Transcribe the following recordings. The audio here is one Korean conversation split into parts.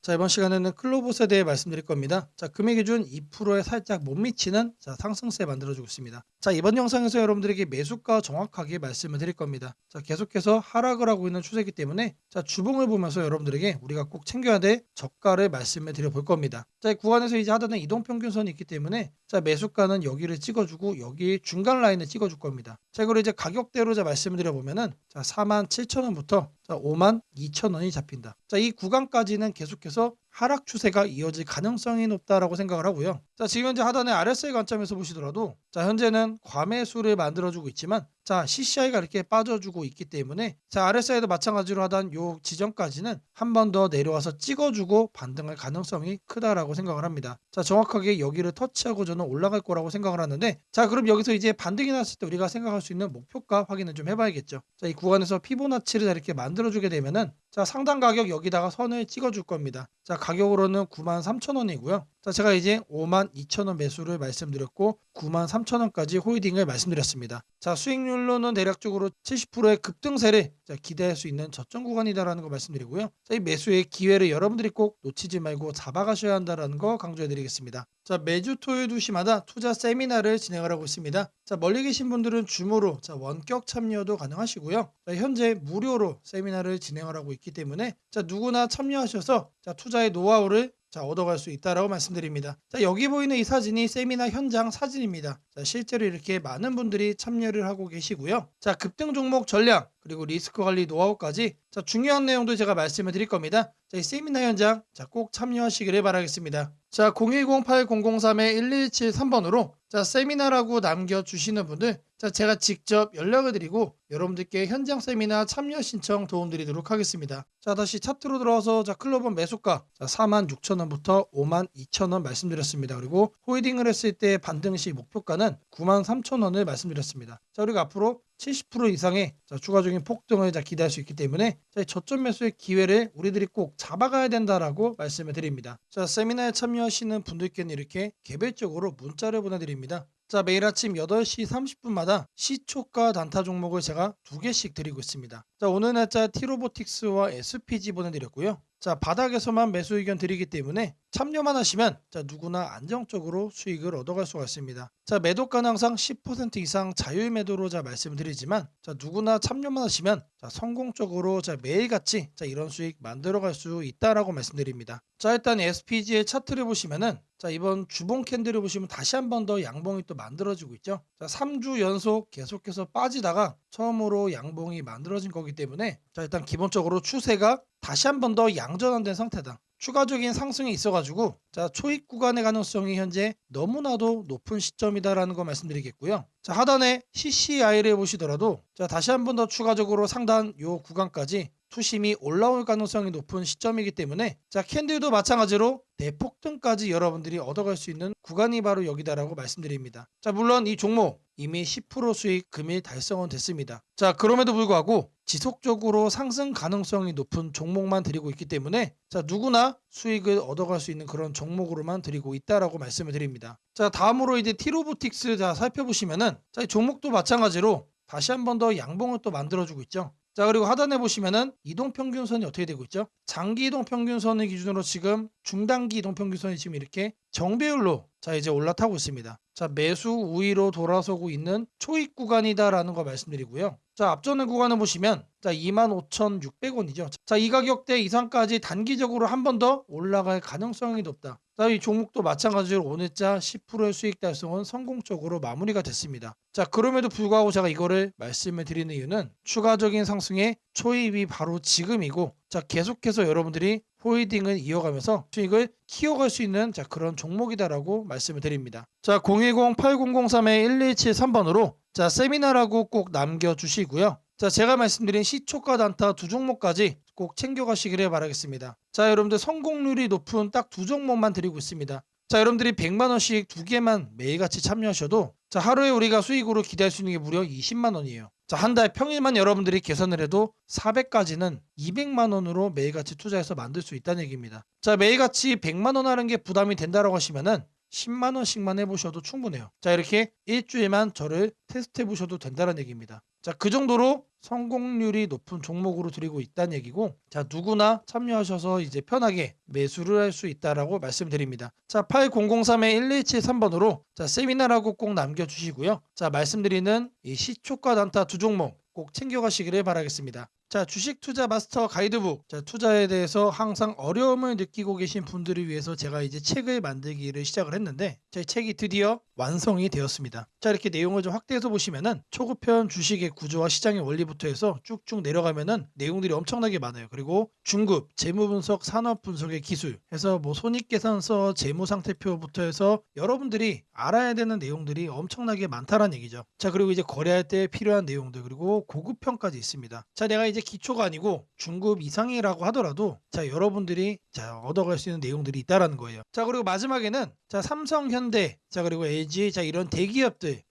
자, 이번 시간에는 클로봇에 대해 말씀드릴 겁니다. 자, 금액 기준 2%에 살짝 못 미치는 상승세 만들어주고 있습니다. 자, 이번 영상에서 여러분들에게 매수가 정확하게 말씀을 드릴 겁니다. 자, 계속해서 하락을 하고 있는 추세이기 때문에 주봉을 보면서 여러분들에게 우리가 꼭 챙겨야 될 저가를 말씀을 드려 볼 겁니다. 자, 이 구간에서 이제 하단에 이동평균선이 있기 때문에 매수가는 여기를 찍어주고 여기 중간 라인을 찍어줄 겁니다. 자, 이걸 이제 가격대로 말씀을 드려보면은 47,000원부터 52,000원이 잡힌다. 자, 이 구간까지는 계속해서 하락 추세가 이어질 가능성이 높다라고 생각을 하고요. 자, 지금 현재 하단의 RSI 관점에서 보시더라도 현재는 과매수를 만들어주고 있지만 CCI가 이렇게 빠져주고 있기 때문에 RSI도 마찬가지로 하단 요 지점까지는 한 번 더 내려와서 찍어주고 반등할 가능성이 크다라고 생각을 합니다. 정확하게 여기를 터치하고 저는 올라갈 거라고 생각을 하는데 그럼 여기서 이제 반등이 났을 때 우리가 생각할 수 있는 목표가 확인을 좀 해봐야겠죠. 이 구간에서 피보나치를 이렇게 만들어주게 되면은 상단 가격 여기다가 선을 찍어줄 겁니다. 가격으로는 93,000원이고요. 제가 이제 52,000원 매수를 말씀드렸고 93,000원까지 홀딩을 말씀드렸습니다. 수익률로는 대략적으로 70%의 급등세를 기대할 수 있는 저점 구간이다라는 거 말씀드리고요. 이 매수의 기회를 여러분들이 꼭 놓치지 말고 잡아가셔야 한다는 거 강조해드리겠습니다. 매주 토요일 2시마다 투자 세미나를 진행을 하고 있습니다. 멀리 계신 분들은 줌으로 원격 참여도 가능하시고요. 현재 무료로 세미나를 진행을 하고 있기 때문에 누구나 참여하셔서 투자의 노하우를 얻어갈 수 있다라고 말씀드립니다. 여기 보이는 이 사진이 세미나 현장 사진입니다. 실제로 이렇게 많은 분들이 참여를 하고 계시고요. 급등 종목 전략 그리고 리스크 관리 노하우까지 중요한 내용도 제가 말씀을 드릴 겁니다. 이 세미나 현장 꼭 참여하시기를 바라겠습니다. 010-8003-1173번으로 세미나라고 남겨주시는 분들 제가 직접 연락을 드리고 여러분들께 현장 세미나 참여 신청 도움드리도록 하겠습니다. 다시 차트로 들어와서 클로봇 매수가 46,000원부터 52,000원 말씀드렸습니다. 그리고 홀딩을 했을 때 반등 시 목표가는 93,000원을 말씀드렸습니다. 우리가 앞으로 70% 이상의 추가적인 폭등을 기대할 수 있기 때문에 저점 매수의 기회를 우리들이 꼭 잡아가야 된다라고 말씀을 드립니다. 세미나에 참여하시는 분들께는 이렇게 개별적으로 문자를 보내드립니다. 매일 아침 8시 30분마다 시초가 단타 종목을 제가 2개씩 드리고 있습니다. 오늘 날짜 T로보틱스와 SPG 보내드렸고요. 바닥에서만 매수 의견 드리기 때문에 참여만 하시면 누구나 안정적으로 수익을 얻어갈 수가 있습니다. 매도가는 항상 10% 이상 자율 매도로 말씀을 드리지만 누구나 참여만 하시면 성공적으로 매일같이 이런 수익 만들어갈 수 있다라고 말씀드립니다. 일단 SPG의 차트를 보시면은 이번 주봉 캔들을 보시면 다시 한 번 더 양봉이 또 만들어지고 있죠. 3주 연속 계속해서 빠지다가 처음으로 양봉이 만들어진 거기 때문에 일단 기본적으로 추세가 다시 한 번 더 양전환된 상태다. 추가적인 상승이 있어가지고 초입 구간의 가능성이 현재 너무나도 높은 시점이다라는 거 말씀드리겠고요. 하단에 CCI를 보시더라도 다시 한 번 더 추가적으로 상단 요 구간까지 투심이 올라올 가능성이 높은 시점이기 때문에 캔들도 마찬가지로 대폭등까지 여러분들이 얻어갈 수 있는 구간이 바로 여기다라고 말씀드립니다. 물론 이 종목 이미 10% 수익 금일 달성은 됐습니다. 그럼에도 불구하고 지속적으로 상승 가능성이 높은 종목만 드리고 있기 때문에 누구나 수익을 얻어갈 수 있는 그런 종목으로만 드리고 있다라고 말씀을 드립니다. 다음으로 이제 T로보틱스 살펴보시면은 이 종목도 마찬가지로 다시 한 번 더 양봉을 또 만들어주고 있죠. 그리고 하단에 보시면은 이동평균선이 어떻게 되고 있죠? 장기 이동평균선을 기준으로 지금 중단기 이동평균선이 지금 이렇게 정배율로 이제 올라타고 있습니다. 매수 우위로 돌아서고 있는 초입 구간이다라는 거 말씀드리고요. 앞전의 구간을 보시면 25,600원이죠. 이 가격대 이상까지 단기적으로 한 번 더 올라갈 가능성이 높다. 이 종목도 마찬가지로 오늘자 10%의 수익 달성은 성공적으로 마무리가 됐습니다. 그럼에도 불구하고 제가 이거를 말씀을 드리는 이유는 추가적인 상승의 초입이 바로 지금이고 계속해서 여러분들이 홀딩을 이어가면서 수익을 키워갈 수 있는 그런 종목이다라고 말씀을 드립니다. 010-8003-1173번으로 세미나라고 꼭 남겨주시고요. 제가 말씀드린 시초가 단타 두 종목까지 꼭 챙겨가시기를 바라겠습니다. 여러분들 성공률이 높은 딱 두 종목만 드리고 있습니다. 여러분들이 100만원씩 두 개만 매일같이 참여하셔도 하루에 우리가 수익으로 기대할 수 있는 게 무려 20만원이에요. 한 달 평일만 여러분들이 계산을 해도 400까지는 200만원으로 매일같이 투자해서 만들 수 있다는 얘기입니다. 매일같이 100만원 하는 게 부담이 된다라고 하시면은 10만 원씩만 해보셔도 충분해요. 자, 이렇게 일주일만 저를 테스트해 보셔도 된다는 얘기입니다. 자, 그 정도로 성공률이 높은 종목으로 드리고 있다는 얘기고, 자, 누구나 참여하셔서 이제 편하게 매수를 할 수 있다라고 말씀드립니다. 자, 8003-1173번으로 자, 세미나라고 꼭 남겨주시고요. 자, 말씀드리는 이 시초가 단타 두 종목 꼭 챙겨가시기를 바라겠습니다. 자, 주식 투자 마스터 가이드북. 자, 투자에 대해서 항상 어려움을 느끼고 계신 분들을 위해서 제가 이제 책을 만들기를 시작을 했는데, 제 책이 드디어 완성이 되었습니다. 자, 이렇게 내용을 좀 확대해서 보시면은 초급편 주식의 구조와 시장의 원리부터 해서 쭉쭉 내려가면은 내용들이 엄청나게 많아요. 그리고 중급, 재무 분석, 산업 분석의 기술 해서 뭐 손익계산서, 재무 상태표부터 해서 여러분들이 알아야 되는 내용들이 엄청나게 많다라는 얘기죠. 자, 그리고 이제 거래할 때 필요한 내용들, 그리고 고급편까지 있습니다. 자, 내가 이제 기초가 아니고 중급 이상이라고 하더라도 자, 여러분들이 자, 얻어갈 수 있는 내용들이 있다라는 거예요. 자, 그리고 마지막에는 자, 삼성, 현대, 자, 그리고 LG, 자, 이런 대기업들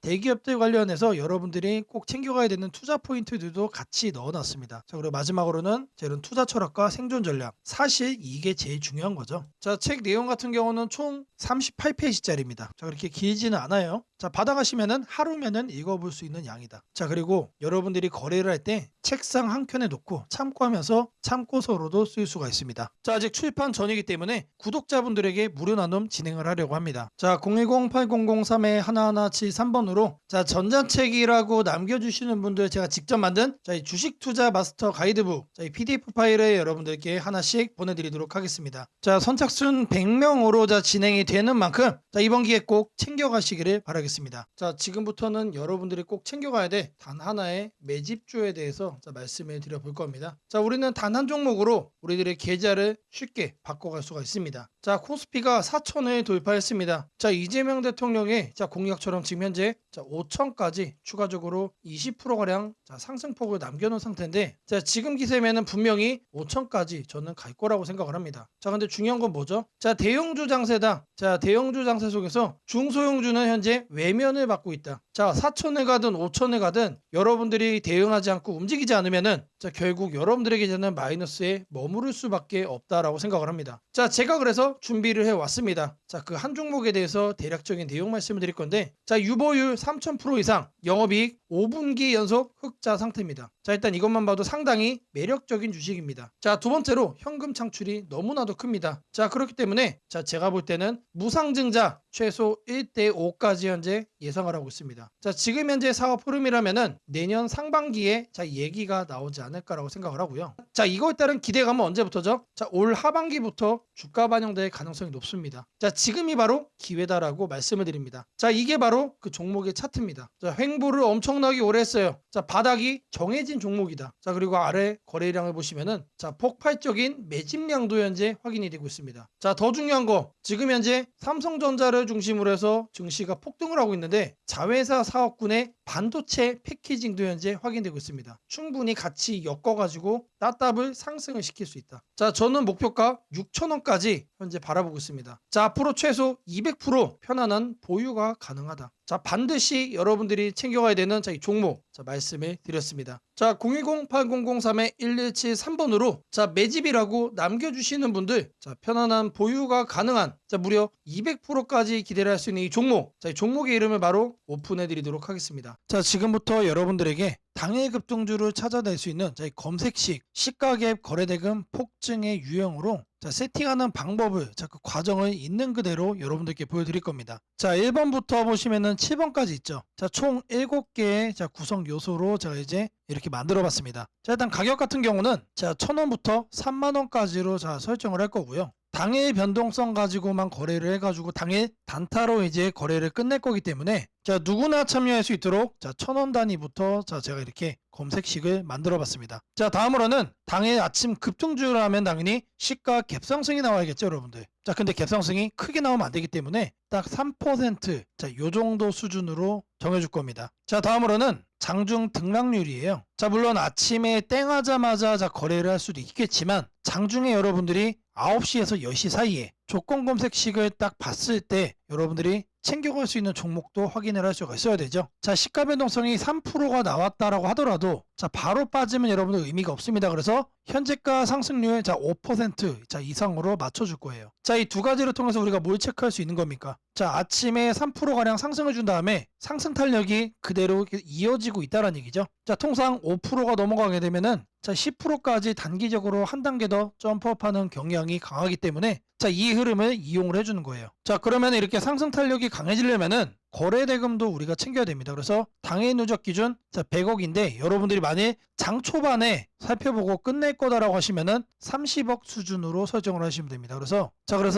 관련해서 여러분들이 꼭 챙겨가야 되는 투자 포인트들도 같이 넣어놨습니다. 자, 그리고 마지막으로는 자, 이런 투자 철학과 생존 전략, 사실 이게 제일 중요한 거죠. 자, 책 내용 같은 경우는 총 38페이지짜리입니다. 자, 그렇게 길지는 않아요. 자, 받아가시면은 하루면은 읽어볼 수 있는 양이다. 자, 그리고 여러분들이 거래를 할 때 책상 한 켠에 놓고 참고하면서 참고서로도 쓸 수가 있습니다. 자, 아직 출판 전이기 때문에 구독자분들에게 무료 나눔 진행을 하려고 합니다. 자, 010-8003-1173번으로 자, 전자책이라고 남겨주시는 분들 제가 직접 만든 자, 이 주식 투자 마스터 가이드북 자, 이 PDF 파일을 여러분들께 하나씩 보내드리도록 하겠습니다. 자, 선착순 100명으로 자, 진행이 되는 만큼 자, 이번 기회 꼭 챙겨가시기를 바라겠습니다. 자, 지금부터는 여러분들이 꼭 챙겨가야 돼 단 하나의 매집주에 대해서 자, 말씀을 드려볼 겁니다. 자, 우리는 단 한 종목으로 우리들의 계좌를 쉽게 바꿔갈 수가 있습니다. 자, 코스피가 4천을 돌파했습니다. 자, 이재명 대통령의 자, 공약처럼 지금 현재 자, 5천까지 추가적으로 20%가량 자, 상승폭을 남겨놓은 상태인데, 자, 지금 기세면은 분명히 5천까지 저는 갈 거라고 생각을 합니다. 자, 근데 중요한 건 뭐죠? 자, 대형주 장세다. 자, 대형주 장세 속에서 중소형주는 현재 외면을 받고 있다. 자, 4천을 가든 5천을 가든 여러분들이 대응하지 않고 움직이지 않으면은 자, 결국 여러분들에게 저는 마이너스에 머무를 수밖에 없다라고 생각을 합니다. 자, 제가 그래서 준비를 해왔습니다. 자, 그 한 종목에 대해서 대략적인 내용 말씀을 드릴 건데, 자, 유보율 3000% 이상, 영업이익 5분기 연속 흑자 상태입니다. 자, 일단 이것만 봐도 상당히 매력적인 주식입니다. 자, 두 번째로 현금 창출이 너무나도 큽니다. 자, 그렇기 때문에 자, 제가 볼 때는 무상증자 최소 1대5까지 현재 예상을 하고 있습니다. 자, 지금 현재 사업 흐름이라면은 내년 상반기에 자, 얘기가 나오지 않을까라고 생각을 하고요. 자, 이거에 따른 기대감은 언제부터죠? 자, 올 하반기부터 주가 반영될 가능성이 높습니다. 자, 지금이 바로 기회다라고 말씀을 드립니다. 자, 이게 바로 그 종목의 차트입니다. 자, 횡보를 엄청나게 오래 했어요. 자, 바닥이 정해진 종목이다. 자, 그리고 아래 거래량을 보시면은 자, 폭발적인 매집량도 현재 확인이 되고 있습니다. 자, 더 중요한 거 지금 현재 삼성전자를 중심으로 해서 증시가 폭등을 하고 있는데 자회사 사업군의 반도체 패키징도 현재 확인되고 있습니다. 충분히 같이 엮어가지고 따따블 상승을 시킬 수 있다. 자, 저는 목표가 6,000원까지 현재 바라보고 있습니다. 자, 앞으로 최소 200% 편안한 보유가 가능하다. 자, 반드시 여러분들이 챙겨가야 되는 자, 이 종목 자, 말씀을 드렸습니다. 자, 010-8003-1173번으로 자, 매집이라고 남겨주시는 분들 자, 편안한 보유가 가능한 자, 무려 200%까지 기대를 할 수 있는 이 종목 자, 이 종목의 이름을 바로 오픈해 드리도록 하겠습니다. 자, 지금부터 여러분들에게 당일 급등주를 찾아낼 수 있는 자, 이 검색식 시가갭 거래대금 폭증의 유형으로 자, 세팅하는 방법을 자, 그 과정을 있는 그대로 여러분들께 보여드릴 겁니다. 자, 1번부터 보시면은 7번까지 있죠. 자, 총 7개의 자, 구성 요소로 제가 이제 이렇게 만들어 봤습니다. 자, 일단 가격 같은 경우는 자, 1,000원부터 3만원까지로 자, 설정을 할 거고요. 당일 변동성 가지고만 거래를 해가지고 당일 단타로 이제 거래를 끝낼 거기 때문에 자, 누구나 참여할 수 있도록 자, 1,000원 단위부터 자, 제가 이렇게 검색식을 만들어 봤습니다. 자, 다음으로는 당일 아침 급등주를 하면 당연히 시가 갭상승이 나와야겠죠, 여러분들. 자, 근데 갭상승이 크게 나오면 안 되기 때문에 딱 3% 자, 요 정도 수준으로 정해줄 겁니다. 자, 다음으로는 장중 등락률이에요. 자, 물론 아침에 땡하자마자 자, 거래를 할 수도 있겠지만 장중에 여러분들이 9시에서 10시 사이에 조건 검색식을 딱 봤을 때 여러분들이 챙겨갈 수 있는 종목도 확인을 할 수가 있어야 되죠. 자, 시가 변동성이 3%가 나왔다라고 하더라도 자 바로 빠지면 여러분들 의미가 없습니다. 그래서 현재가 상승률 자 5% 자 이상으로 맞춰줄 거예요. 자 이 두 가지를 통해서 우리가 뭘 체크할 수 있는 겁니까? 자 아침에 3%가량 상승을 준 다음에 상승 탄력이 그대로 이어지고 있다는 얘기죠. 자 통상 5%가 넘어가게 되면은 자 10%까지 단기적으로 한 단계 더 점프업하는 경향이 강하기 때문에 자 이 흐름을 이용을 해주는 거예요. 자 그러면 이렇게 상승 탄력이 강해지려면은 거래 대금도 우리가 챙겨야 됩니다. 그래서 당해 누적 기준 자 100억인데 여러분들이 만일 장 초반에 살펴보고 끝낼 거다라고 하시면은 30억 수준으로 설정을 하시면 됩니다. 그래서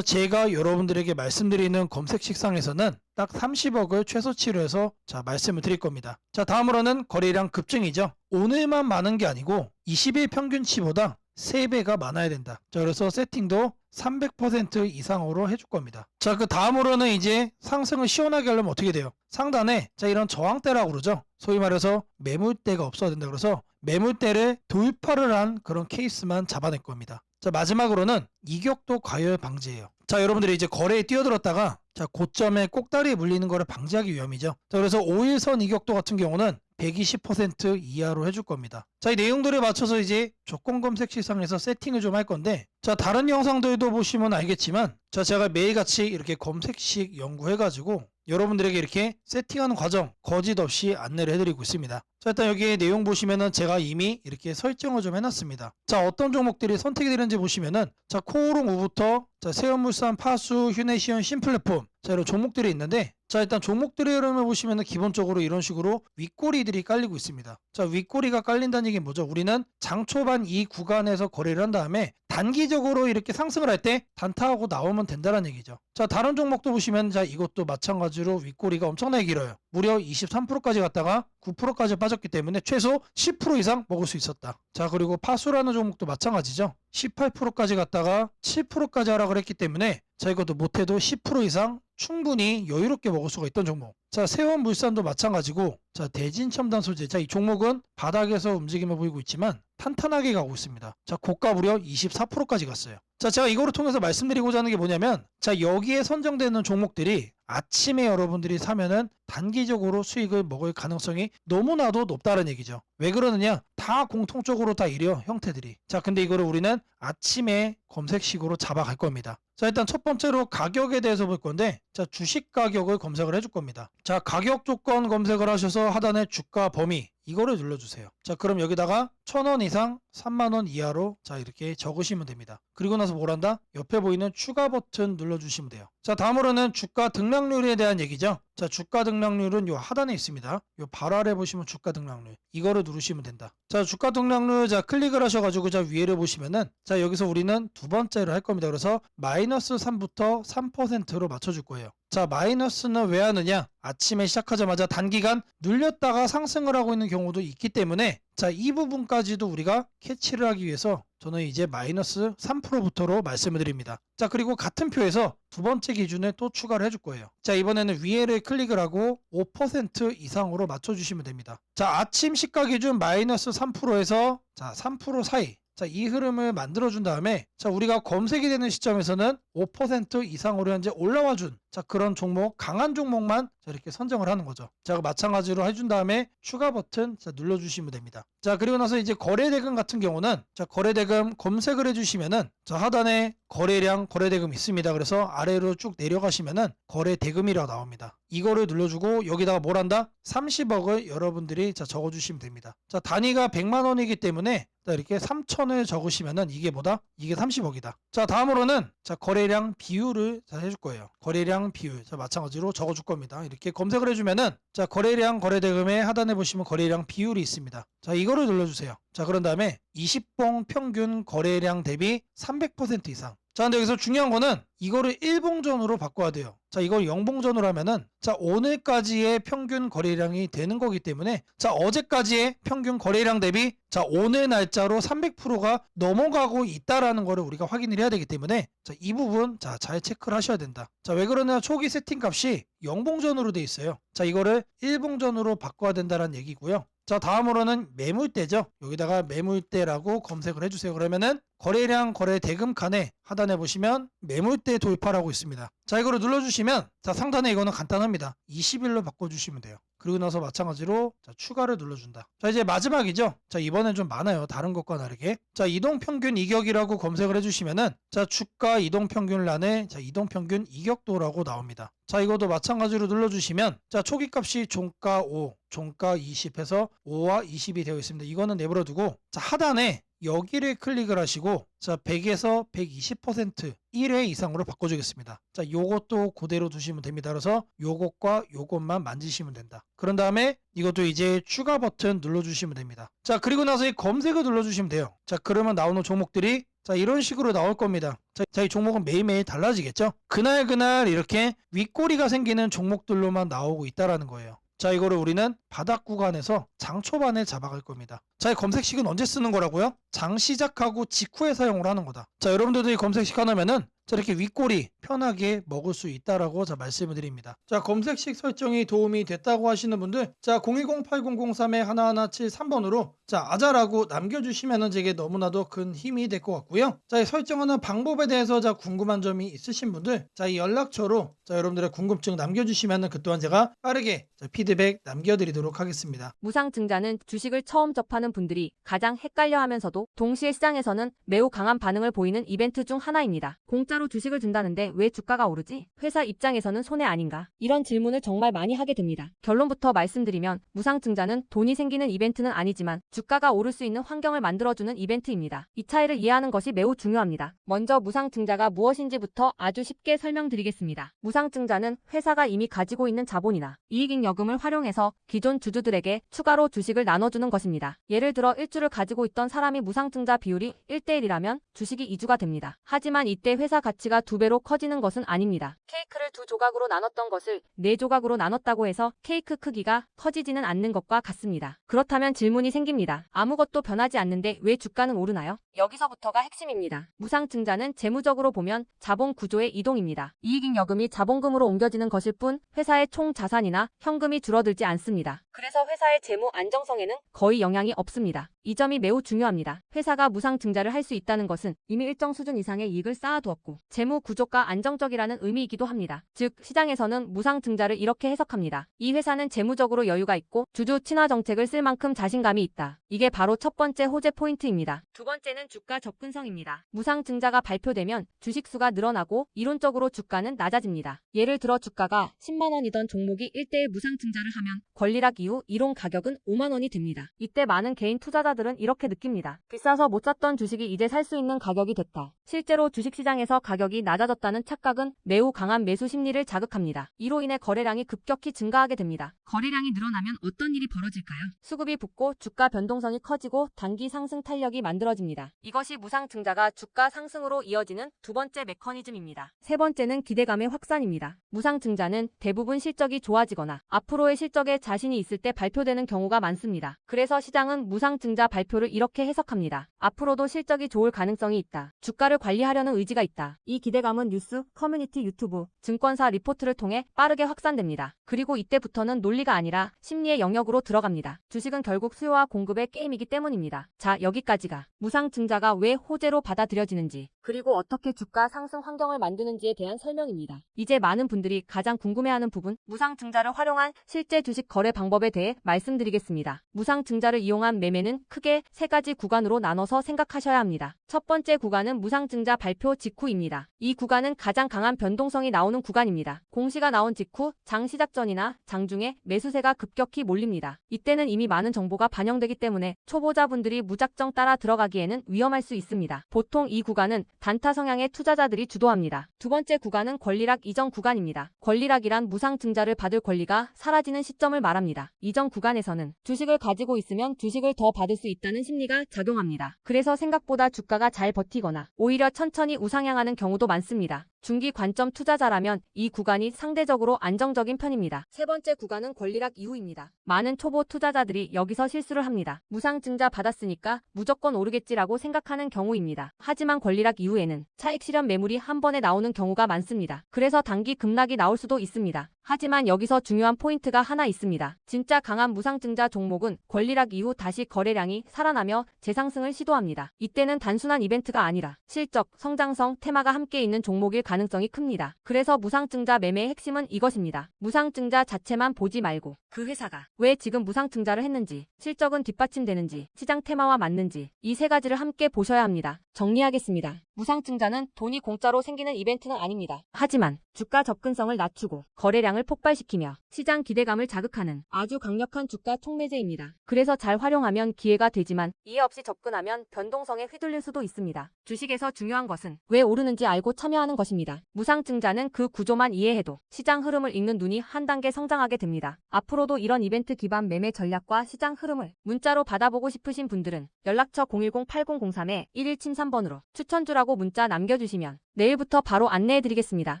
제가 여러분들에게 말씀드리는 검색 식상에서는 딱 30억을 최소치로 해서 자 말씀을 드릴 겁니다. 자 다음으로는 거래량 급증이죠. 오늘만 많은 게 아니고 20일 평균치보다 3배가 많아야 된다. 자 그래서 세팅도 300% 이상으로 해줄 겁니다. 자 그 다음으로는 이제 상승을 시원하게 하려면 어떻게 돼요? 상단에 자 이런 저항대라고 그러죠. 소위 말해서 매물대가 없어야 된다. 그래서 매물대를 돌파를 한 그런 케이스만 잡아낼 겁니다. 자 마지막으로는 이격도 과열 방지예요. 자 여러분들이 이제 거래에 뛰어들었다가 자 고점에 꼭다리에 물리는 거를 방지하기 위함이죠. 자 그래서 5일선 이격도 같은 경우는 120% 이하로 해줄 겁니다. 자, 이 내용들에 맞춰서 이제 조건 검색 시상에서 세팅을 좀 할 건데, 자, 다른 영상들도 보시면 알겠지만, 자, 제가 매일같이 이렇게 검색식 연구해가지고 여러분들에게 이렇게 세팅하는 과정 거짓 없이 안내를 해드리고 있습니다. 자, 일단 여기 내용 보시면은 제가 이미 이렇게 설정을 좀 해놨습니다. 자, 어떤 종목들이 선택이 되는지 보시면은, 자, 코오롱 우부터, 자, 세연물산, 파수, 휴네시온, 신플랫폼, 자, 이런 종목들이 있는데, 자, 일단 종목들의 흐름을 보시면은 기본적으로 이런 식으로 윗꼬리들이 깔리고 있습니다. 자, 윗꼬리가 깔린다는 얘기는 뭐죠? 우리는 장 초반 이 구간에서 거래를 한 다음에 단기적으로 이렇게 상승을 할 때 단타하고 나오면 된다는 얘기죠. 자, 다른 종목도 보시면 자, 이것도 마찬가지로 윗꼬리가 엄청나게 길어요. 무려 23%까지 갔다가 9%까지 빠졌기 때문에 최소 10% 이상 먹을 수 있었다. 자, 그리고 파수라는 종목도 마찬가지죠. 18%까지 갔다가 7%까지 하라 그랬기 때문에 자, 이것도 못해도 10% 이상 충분히 여유롭게 먹을 수가 있던 종목. 자, 세원물산도 마찬가지고, 자, 대진첨단 소재. 자, 이 종목은 바닥에서 움직임을 보이고 있지만 탄탄하게 가고 있습니다. 자, 고가 무려 24%까지 갔어요. 자, 제가 이거를 통해서 말씀드리고자 하는 게 뭐냐면, 자, 여기에 선정되는 종목들이 아침에 여러분들이 사면은 단기적으로 수익을 먹을 가능성이 너무나도 높다는 얘기죠. 왜 그러느냐? 다 공통적으로 다 이래요, 형태들이. 자, 근데 이거를 우리는 아침에 검색식으로 잡아갈 겁니다. 자, 일단 첫 번째로 가격에 대해서 볼 건데, 자, 주식 가격을 검색을 해줄 겁니다. 자, 가격 조건 검색을 하셔서 하단에 주가 범위, 이거를 눌러주세요. 자, 그럼 여기다가 1,000원 이상 3만원 이하로 자, 이렇게 적으시면 됩니다. 그리고 나서 뭘 한다? 옆에 보이는 추가 버튼 눌러주시면 돼요. 자, 다음으로는 주가 등락률에 대한 얘기죠. 자, 주가 등락률은 요 하단에 있습니다. 요 바로 아래 보시면 주가 등락률. 이거를 누르시면 된다. 자, 주가 등락률 자, 클릭을 하셔가지고 자, 위에를 보시면은 자, 여기서 우리는 두 번째를 할 겁니다. 그래서 마이너스 3부터 3%로 맞춰줄 거예요. 자, 마이너스는 왜 하느냐? 아침에 시작하자마자 단기간 눌렸다가 상승을 하고 있는 경우도 있기 때문에 자, 이 부분까지도 우리가 캐치를 하기 위해서 저는 이제 마이너스 3%부터로 말씀을 드립니다. 자, 그리고 같은 표에서 두 번째 기준에 또 추가를 해줄 거예요. 자, 이번에는 위에를 클릭을 하고 5% 이상으로 맞춰주시면 됩니다. 자, 아침 시가 기준 마이너스 3%에서 자, 3% 사이. 자, 이 흐름을 만들어준 다음에 자, 우리가 검색이 되는 시점에서는 5% 이상으로 현재 올라와 준 자, 그런 종목, 강한 종목만 자, 이렇게 선정을 하는 거죠. 자, 마찬가지로 해준 다음에 추가 버튼 자, 눌러주시면 됩니다. 자, 그리고 나서 이제 거래대금 같은 경우는 자, 거래대금 검색을 해주시면은 자, 하단에 거래량, 거래대금 있습니다. 그래서 아래로 쭉 내려가시면은 거래대금이라고 나옵니다. 이거를 눌러주고 여기다가 뭘 한다? 30억을 여러분들이 자, 적어주시면 됩니다. 자, 단위가 100만 원이기 때문에 자, 이렇게 3천을 적으시면은 이게 뭐다? 이게 30억이다. 자, 다음으로는 자, 거래량 비율을 자, 해줄 거예요. 거래량 비율. 자, 마찬가지로 적어줄 겁니다. 이렇게 검색을 해주면은 자, 거래량 거래대금의 하단에 보시면 거래량 비율이 있습니다. 자, 이거를 눌러주세요. 자, 그런 다음에 20봉 평균 거래량 대비 300% 이상. 자, 근데 여기서 중요한 거는 이거를 1봉전으로 바꿔야 돼요. 자, 이걸 0봉전으로 하면은 자, 오늘까지의 평균 거래량이 되는 거기 때문에 자, 어제까지의 평균 거래량 대비 자, 오늘 날짜로 300%가 넘어가고 있다라는 거를 우리가 확인을 해야 되기 때문에 자, 이 부분 자, 잘 체크를 하셔야 된다. 자, 왜 그러냐? 초기 세팅 값이 0봉전으로 돼 있어요. 자, 이거를 1봉전으로 바꿔야 된다는 얘기고요. 자, 다음으로는 매물대죠. 여기다가 매물대라고 검색을 해주세요. 그러면은 거래량 거래대금 칸에 하단에 보시면 매물대 돌파라고 있습니다. 자, 이거를 눌러주시면 자, 상단에 이거는 간단합니다. 20일로 바꿔주시면 돼요. 그리고 나서 마찬가지로 자, 추가를 눌러준다. 자, 이제 마지막이죠. 자, 이번엔 좀 많아요. 다른 것과 다르게. 자, 이동평균 이격이라고 검색을 해주시면은 자, 주가 이동평균란에 자, 이동평균 이격도라고 나옵니다. 자, 이것도 마찬가지로 눌러주시면 자, 초기값이 종가 5, 종가 20 해서 5와 20이 되어 있습니다. 이거는 내버려두고 자, 하단에 여기를 클릭을 하시고 자, 100에서 120% 1회 이상으로 바꿔주겠습니다. 자, 요것도 그대로 두시면 됩니다. 그래서 요것과 요것만 만지시면 된다. 그런 다음에 이것도 이제 추가 버튼 눌러주시면 됩니다. 자, 그리고 나서 이 검색을 눌러주시면 돼요. 자, 그러면 나오는 종목들이 자, 이런 식으로 나올 겁니다. 자, 이 종목은 매일매일 달라지겠죠? 그날 이렇게 윗꼬리가 생기는 종목들로만 나오고 있다라는 거예요. 자, 이거를 우리는 바닥 구간에서 장 초반에 잡아갈 겁니다. 자, 이 검색식은 언제 쓰는 거라고요? 장 시작하고 직후에 사용을 하는 거다. 자, 여러분들도 이 검색식 하나면은 자, 이렇게 윗꼬리 편하게 먹을 수 있다라고 자, 말씀을 드립니다. 자, 검색식 설정이 도움이 됐다고 하시는 분들 자, 010-8003-1173번으로 자, 아자라고 남겨주시면은 제게 너무나도 큰 힘이 될 것 같고요. 자, 이 설정하는 방법에 대해서 자, 궁금한 점이 있으신 분들 자, 이 연락처로 자, 여러분들의 궁금증 남겨주시면은 그 또한 제가 빠르게 자, 피드백 남겨드리도록 하겠습니다. 무상증자는 주식을 처음 접하는 분들이 가장 헷갈려하면서도 동시에 시장에서는 매우 강한 반응을 보이는 이벤트 중 하나입니다. 공짜로 주식을 준다는데 왜 주가가 오르지? 회사 입장에서는 손해 아닌가? 이런 질문을 정말 많이 하게 됩니다. 결론부터 말씀드리면 무상증자는 돈이 생기는 이벤트는 아니지만 주가가 오를 수 있는 환경을 만들어주는 이벤트입니다. 이 차이를 이해하는 것이 매우 중요합니다. 먼저 무상증자가 무엇인지부터 아주 쉽게 설명드리겠습니다. 무상증자는 회사가 이미 가지고 있는 자본이나 이익잉여금을 활용해서 기존 주주들에게 추가로 주식을 나눠주는 것입니다. 예를 들어 1주를 가지고 있던 사람이 무상증자 비율이 1대1이라면 주식이 2주가 됩니다. 하지만 이때 회사 가치가 2배로 커지는 것은 아닙니다. 케이크를 2조각으로 나눴던 것을 4조각으로 나눴다고 해서 케이크 크기가 커지지는 않는 것과 같습니다. 그렇다면 질문이 생깁니다. 아무것도 변하지 않는데 왜 주가는 오르나요? 여기서부터가 핵심입니다. 무상증자는 재무적으로 보면 자본 구조의 이동입니다. 이익잉여금이 자본금으로 옮겨지는 것일 뿐 회사의 총 자산이나 현금이 줄어들지 않습니다. 그래서 회사의 재무 안정성에는 거의 영향이 없습니다. 이 점이 매우 중요합니다. 회사가 무상증자를 할 수 있다는 것은 이미 일정 수준 이상의 이익을 쌓아두었고 재무 구조가 안정적이라는 의미이기도 합니다. 즉 시장에서는 무상증자를 이렇게 해석합니다. 이 회사는 재무적으로 여유가 있고 주주 친화 정책을 쓸 만큼 자신감이 있다. 이게 바로 첫 번째 호재 포인트입니다. 두 번째는 주가 접근성입니다. 무상증자가 발표되면 주식수가 늘어나고 이론적으로 주가는 낮아집니다. 예를 들어 주가가 10만 원이던 종목이 1대1 무상증자를 하면 권리락 이후 이론 가격은 5만 원이 됩니다. 이때 많은 개인 투자자들은 이렇게 느낍니다. 비싸서 못 샀던 주식이 이제 살 수 있는 가격이 됐다. 실제로 주식시장에서 가격이 낮아졌다는 착각은 매우 강한 매수 심리를 자극합니다. 이로 인해 거래량이 급격히 증가하게 됩니다. 거래량이 늘어나면 어떤 일이 벌어질까요? 수급이 붙고 주가 변동성이 커지고 단기 상승 탄력이 만들어집니다. 이것이 무상증자가 주가 상승으로 이어지는 두 번째 메커니즘입니다. 세 번째는 기대감의 확산입니다. 무상증자는 대부분 실적이 좋아지거나 앞으로의 실적에 자신이 있을 때 발표되는 경우가 많습니다. 그래서 시장은 무상증자 발표를 이렇게 해석합니다. 앞으로도 실적이 좋을 가능성이 있다. 주가를 관리하려는 의지가 있다. 이 기대감은 뉴스, 커뮤니티, 유튜브, 증권사 리포트를 통해 빠르게 확산됩니다. 그리고 이때부터는 논리가 아니라 심리의 영역으로 들어갑니다. 주식은 결국 수요와 공급의 게임이기 때문입니다. 자, 여기까지가 무상증자가 왜 호재로 받아들여지는지 그리고 어떻게 주가 상승 환경을 만드는지에 대한 설명입니다. 이제 많은 분들이 가장 궁금해하는 부분, 무상증자를 활용한 실제 주식 거래 방법에 대해 말씀드리겠습니다. 무상증자를 이용한 매매는 크게 세 가지 구간으로 나눠서 생각하셔야 합니다. 첫 번째 구간은 무상증자 발표 직후입니다. 이 구간은 가장 강한 변동성이 나오는 구간입니다. 공시가 나온 직후 장 시작 전이나 장중에 매수세가 급격히 몰립니다. 이때는 이미 많은 정보가 반영되기 때문에 초보자분들이 무작정 따라 들어가기에는 위험할 수 있습니다. 보통 이 구간은 단타 성향의 투자자들이 주도합니다. 두 번째 구간은 권리락 이전 구간입니다. 권리락이란 무상증자를 받을 권리가 사라지는 시점을 말합니다. 이전 구간에서는 주식을 가지고 있으면 주식을 더 받을 수 있다는 심리가 작용합니다. 그래서 생각보다 주가가 잘 버티거나 오히려 천천히 우상향하는 경우도 많습니다. 중기 관점 투자자라면 이 구간이 상대적으로 안정적인 편입니다. 세 번째 구간은 권리락 이후입니다. 많은 초보 투자자들이 여기서 실수를 합니다. 무상증자 받았으니까 무조건 오르겠지라고 생각하는 경우입니다. 하지만 권리락 이후에는 차익 실현 매물이 한 번에 나오는 경우가 많습니다. 그래서 단기 급락이 나올 수도 있습니다. 하지만 여기서 중요한 포인트가 하나 있습니다. 진짜 강한 무상증자 종목은 권리락 이후 다시 거래량이 살아나며 재상승을 시도합니다. 이때는 단순한 이벤트가 아니라 실적, 성장성, 테마가 함께 있는 종목일 가능성이 큽니다. 그래서 무상증자 매매의 핵심은 이것입니다. 무상증자 자체만 보지 말고 그 회사가 왜 지금 무상증자를 했는지, 실적은 뒷받침되는지, 시장 테마와 맞는지 이 세 가지를 함께 보셔야 합니다. 정리하겠습니다. 무상증자는 돈이 공짜로 생기는 이벤트는 아닙니다. 하지만 주가 접근성을 낮추고 거래량을 폭발시키며 시장 기대감을 자극하는 아주 강력한 주가 촉매제입니다. 그래서 잘 활용하면 기회가 되지만 이해 없이 접근하면 변동성에 휘둘릴 수도 있습니다. 주식에서 중요한 것은 왜 오르는지 알고 참여하는 것입니다. 무상증자는 그 구조만 이해해도 시장 흐름을 읽는 눈이 한 단계 성장하게 됩니다. 앞으로도 이런 이벤트 기반 매매 전략과 시장 흐름을 문자로 받아보고 싶으신 분들은 연락처 010-8003-1173번으로 추천주라고 문자 남겨주시면 내일부터 바로 안내해드리겠습니다.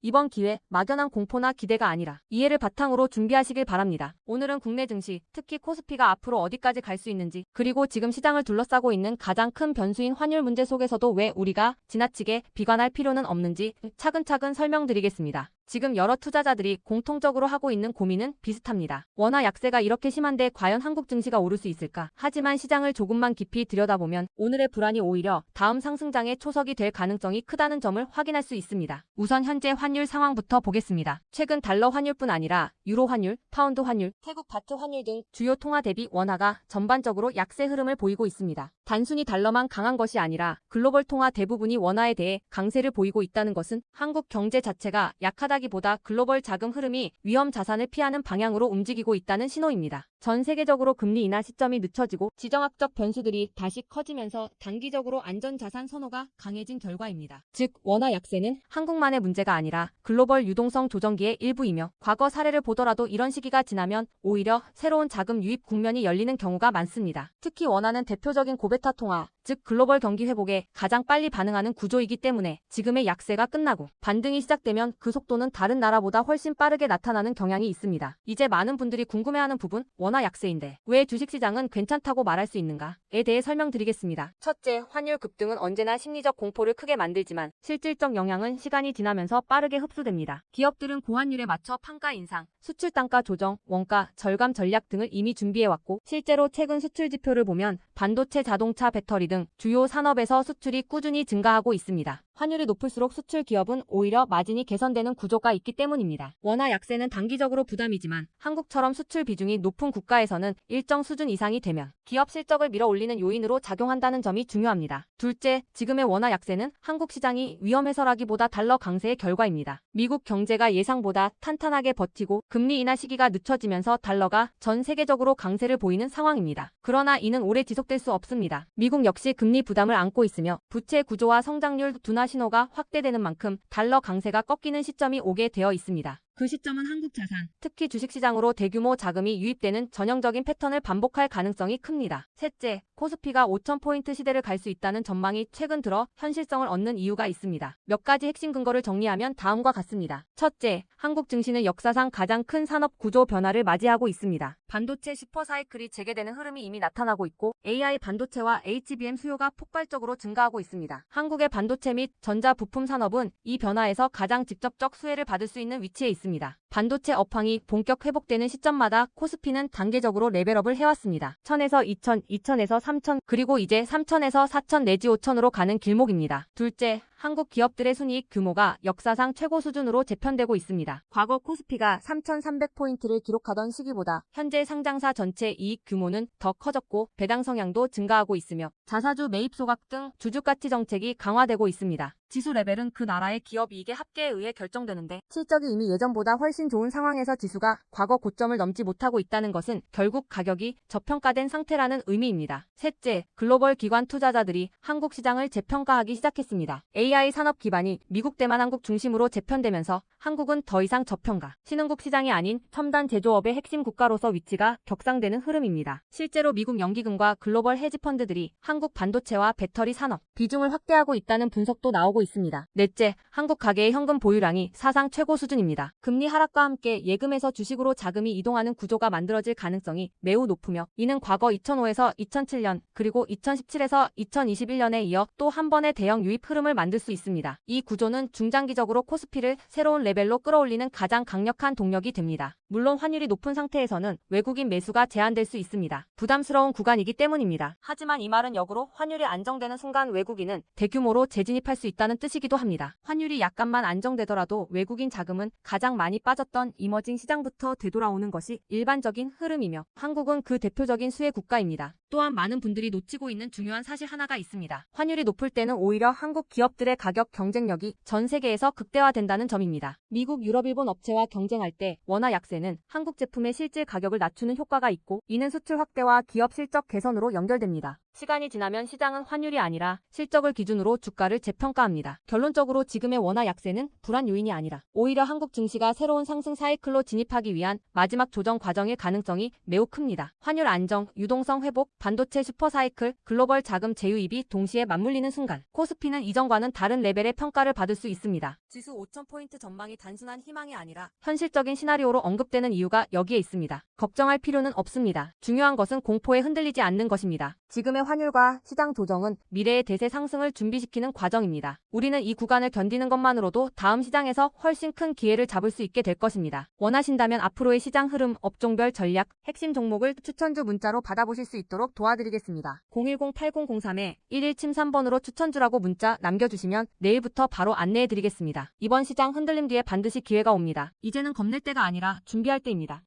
이번 기회 막연한 공포나 기대가 아니라 이해를 바탕으로 준비하시길 바랍니다. 오늘은 국내 증시, 특히 코스피가 앞으로 어디까지 갈 수 있는지, 그리고 지금 시장을 둘러싸고 있는 가장 큰 변수인 환율 문제 속에서도 왜 우리가 지나치게 비관할 필요는 없는지 차근차근 설명드리겠습니다. 지금 여러 투자자들이 공통적으로 하고 있는 고민은 비슷합니다. 원화 약세가 이렇게 심한데 과연 한국 증시가 오를 수 있을까? 하지만 시장을 조금만 깊이 들여다보면 오늘의 불안이 오히려 다음 상승장의 초석이 될 가능성이 크다는 점을 확인할 수 있습니다. 우선 현재 환율 상황부터 보겠습니다. 최근 달러 환율뿐 아니라 유로 환율, 파운드 환율, 태국 바트 환율 등 주요 통화 대비 원화가 전반적으로 약세 흐름을 보이고 있습니다. 단순히 달러만 강한 것이 아니라 글로벌 통화 대부분이 원화에 대해 강세를 보이고 있다는 것은 한국 경제 자체가 약하다기보다 글로벌 자금 흐름이 위험 자산을 피하는 방향으로 움직이고 있다는 신호입니다. 전 세계적으로 금리 인하 시점이 늦춰지고 지정학적 변수들이 다시 커지면서 단기적으로 안전자산 선호가 강해진 결과입니다. 즉 원화 약세는 한국만의 문제가 아니라 글로벌 유동성 조정기의 일부이며 과거 사례를 보더라도 이런 시기가 지나면 오히려 새로운 자금 유입 국면이 열리는 경우가 많습니다. 특히 원화는 대표적인 고베타 통화, 즉 글로벌 경기 회복에 가장 빨리 반응하는 구조이기 때문에 지금의 약세가 끝나고 반등이 시작되면 그 속도는 다른 나라보다 훨씬 빠르게 나타나는 경향이 있습니다. 이제 많은 분들이 궁금해하는 부분, 원화 약세인데 왜 주식시장은 괜찮다고 말할 수 있는가에 대해 설명드리겠습니다. 첫째, 환율 급등은 언제나 심리적 공포를 크게 만들지만 실질적 영향은 시간이 지나면서 빠르게 흡수됩니다. 기업들은 고환율에 맞춰 판가 인상, 수출 단가 조정, 원가 절감 전략 등을 이미 준비해왔고 실제로 최근 수출 지표를 보면 반도체, 자동차, 배터리 등 주요 산업에서 수출이 꾸준히 증가하고 있습니다. 환율이 높을수록 수출 기업은 오히려 마진이 개선되는 구조가 있기 때문입니다. 원화 약세는 단기적으로 부담이지만 한국처럼 수출 비중이 높은 국가에서는 일정 수준 이상이 되면 기업 실적을 밀어올리는 요인으로 작용한다는 점이 중요합니다. 둘째, 지금의 원화 약세는 한국 시장이 위험해서라기보다 달러 강세의 결과입니다. 미국 경제가 예상보다 탄탄하게 버티고 금리 인하 시기가 늦춰지면서 달러가 전 세계적으로 강세를 보이는 상황입니다. 그러나 이는 오래 지속될 수 없습니다. 미국 역시 금리 부담을 안고 있으며 부채 구조와 성장률 둔화 신호가 확대되는 만큼 달러 강세가 꺾이는 시점이 오게 되어 있습니다. 그 시점은 한국 자산, 특히 주식시장으로 대규모 자금이 유입되는 전형적인 패턴을 반복할 가능성이 큽니다. 셋째, 코스피가 5,000포인트 시대를 갈 수 있다는 전망이 최근 들어 현실성을 얻는 이유가 있습니다. 몇 가지 핵심 근거를 정리하면 다음과 같습니다. 첫째, 한국 증시는 역사상 가장 큰 산업 구조 변화를 맞이하고 있습니다. 반도체 슈퍼사이클이 재개되는 흐름이 이미 나타나고 있고 AI 반도체와 HBM 수요가 폭발적으로 증가하고 있습니다. 한국의 반도체 및 전자 부품 산업은 이 변화에서 가장 직접적 수혜를 받을 수 있는 위치에 있습니다. 반도체 업황이 본격 회복되는 시점마다 코스피는 단계적으로 레벨업을 해왔습니다. 1000에서 2000, 2000에서 3000, 그리고 이제 3000에서 4000 내지 5000으로 가는 길목입니다. 둘째, 한국 기업들의 순이익 규모가 역사상 최고 수준으로 재편되고 있습니다. 과거 코스피가 3,300포인트를 기록하던 시기보다 현재 상장사 전체 이익 규모는 더 커졌고 배당 성향도 증가하고 있으며 자사주 매입 소각 등 주주가치 정책이 강화되고 있습니다. 지수 레벨은 그 나라의 기업 이익의 합계에 의해 결정되는데 실적이 이미 예전보다 훨씬 좋은 상황에서 지수가 과거 고점을 넘지 못하고 있다는 것은 결국 가격이 저평가된 상태라는 의미입니다. 셋째, 글로벌 기관 투자자들이 한국 시장을 재평가하기 시작했습니다. AI 산업 기반이 미국 대만 한국 중심으로 재편되면서 한국은 더 이상 저평가, 신흥국 시장이 아닌 첨단 제조업의 핵심 국가로서 위치가 격상되는 흐름입니다. 실제로 미국 연기금과 글로벌 헤지펀드들이 한국 반도체와 배터리 산업 비중을 확대하고 있다는 분석도 나오고 있습니다. 넷째, 한국 가계의 현금 보유량이 사상 최고 수준입니다. 금리 하락 하락과 함께 예금에서 주식으로 자금이 이동하는 구조가 만들어질 가능성이 매우 높으며 이는 과거 2005에서 2007년 그리고 2017에서 2021년에 이어 또 한 번의 대형 유입 흐름을 만들 수 있습니다. 이 구조는 중장기적으로 코스피를 새로운 레벨로 끌어올리는 가장 강력한 동력이 됩니다. 물론 환율이 높은 상태에서는 외국인 매수가 제한될 수 있습니다. 부담스러운 구간이기 때문입니다. 하지만 이 말은 역으로 환율이 안정되는 순간 외국인은 대규모로 재진입할 수 있다는 뜻이기도 합니다. 환율이 약간만 안정되더라도 외국인 자금은 가장 많이 빠졌던 이머징 시장부터 되돌아오는 것이 일반적인 흐름이며 한국은 그 대표적인 수혜 국가입니다. 또한 많은 분들이 놓치고 있는 중요한 사실 하나가 있습니다. 환율이 높을 때는 오히려 한국 기업들의 가격 경쟁력이 전 세계에서 극대화된다는 점입니다. 미국, 유럽, 일본 업체와 경쟁할 때 원화 약세는 한국 제품의 실질 가격을 낮추는 효과가 있고 이는 수출 확대와 기업 실적 개선으로 연결됩니다. 시간이 지나면 시장은 환율이 아니라 실적을 기준으로 주가를 재평가합니다. 결론적으로 지금의 원화 약세는 불안 요인이 아니라 오히려 한국 증시가 새로운 상승 사이클로 진입하기 위한 마지막 조정 과정일 가능성이 매우 큽니다. 환율 안정, 유동성 회복, 반도체 슈퍼 사이클, 글로벌 자금 재유입이 동시에 맞물리는 순간 코스피는 이전과는 다른 레벨의 평가를 받을 수 있습니다. 지수 5,000포인트 전망이 단순한 희망이 아니라 현실적인 시나리오로 언급되는 이유가 여기에 있습니다. 걱정할 필요는 없습니다. 중요한 것은 공포에 흔들리지 않는 것입니다. 지금의 환율과 시장 조정은 미래의 대세 상승을 준비시키는 과정입니다. 우리는 이 구간을 견디는 것만으로도 다음 시장에서 훨씬 큰 기회를 잡을 수 있게 될 것입니다. 원하신다면 앞으로의 시장 흐름, 업종별 전략, 핵심 종목을 추천주 문자로 받아보실 수 있도록 도와드리겠습니다. 010-8003-1173번으로 추천주라고 문자 남겨주시면 내일부터 바로 안내해드리겠습니다. 이번 시장 흔들림 뒤에 반드시 기회가 옵니다. 이제는 겁낼 때가 아니라 준비할 때입니다.